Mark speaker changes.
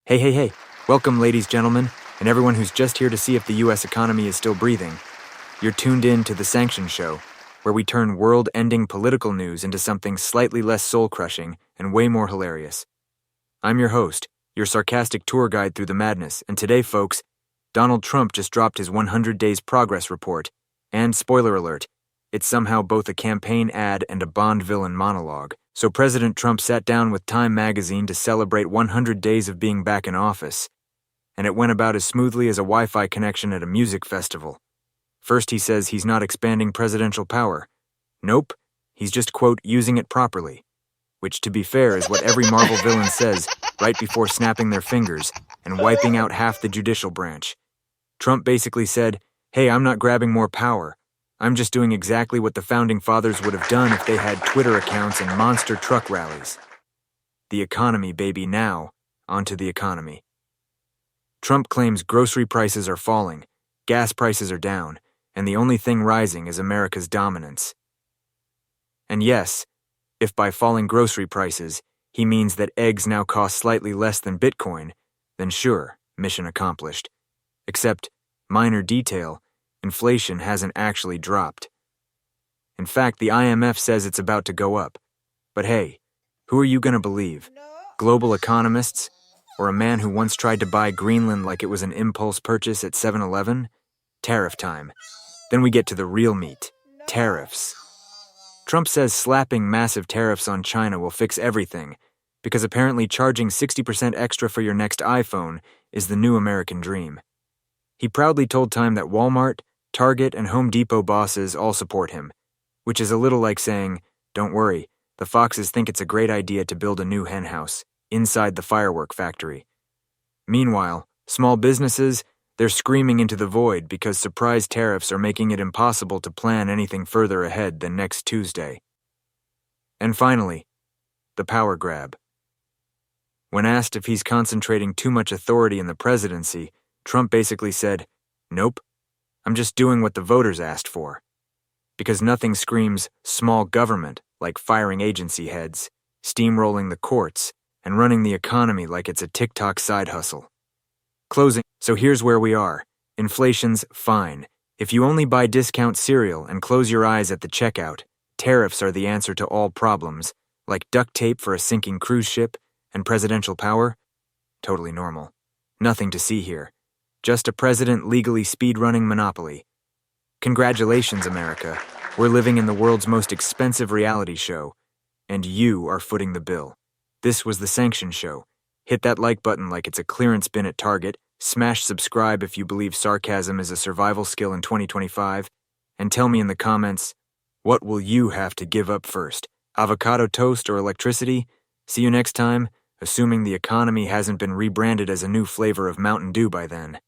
Speaker 1: Hey. Welcome, ladies, gentlemen, and everyone who's just here to see if the U.S. economy is still breathing. You're tuned in to the Sanction Show, where we turn world-ending political news into something slightly less soul-crushing and way more hilarious. I'm your host, your sarcastic tour guide through the madness, and today, folks, Donald Trump just dropped his 100 Days Progress Report, and spoiler alert, it's somehow both a campaign ad and a Bond villain monologue. So President Trump sat down with Time magazine to celebrate 100 days of being back in office, and it went about as smoothly as a Wi-Fi connection at a music festival. First he says he's not expanding presidential power. Nope, he's just, quote, using it properly. Which, to be fair, is what every Marvel villain says right before snapping their fingers and wiping out half the judicial branch. Trump basically said, hey, I'm not grabbing more power. I'm just doing exactly what the Founding Fathers would have done if they had Twitter accounts and monster truck rallies. The economy, baby, now, onto the economy. Trump claims grocery prices are falling, gas prices are down, and the only thing rising is America's dominance. And yes, if by falling grocery prices, he means that eggs now cost slightly less than Bitcoin, then sure, mission accomplished. Except, minor detail, inflation hasn't actually dropped. In fact, the IMF says it's about to go up. But hey, who are you going to believe? Global economists? Or a man who once tried to buy Greenland like it was an impulse purchase at 7-Eleven? Tariff time. Then we get to the real meat, tariffs. Trump says slapping massive tariffs on China will fix everything, because apparently charging 60% extra for your next iPhone is the new American dream. He proudly told Time that Walmart, Target, and Home Depot bosses all support him, which is a little like saying, don't worry, the Foxes think it's a great idea to build a new henhouse inside the firework factory. Meanwhile, small businesses, they're screaming into the void because surprise tariffs are making it impossible to plan anything further ahead than next Tuesday. And finally, the power grab. When asked if he's concentrating too much authority in the presidency, Trump basically said, nope, I'm just doing what the voters asked for. Because nothing screams small government like firing agency heads, steamrolling the courts, and running the economy like it's a TikTok side hustle. Closing. So here's where we are. Inflation's fine. If you only buy discount cereal and close your eyes at the checkout, tariffs are the answer to all problems, like duct tape for a sinking cruise ship and presidential power. Totally normal. Nothing to see here. Just a president legally speedrunning monopoly. Congratulations, America. We're living in the world's most expensive reality show, and you are footing the bill. This was the Sanction Show. Hit that like button like it's a clearance bin at Target, smash subscribe if you believe sarcasm is a survival skill in 2025, and tell me in the comments, what will you have to give up first? Avocado toast or electricity? See you next time, assuming the economy hasn't been rebranded as a new flavor of Mountain Dew by then.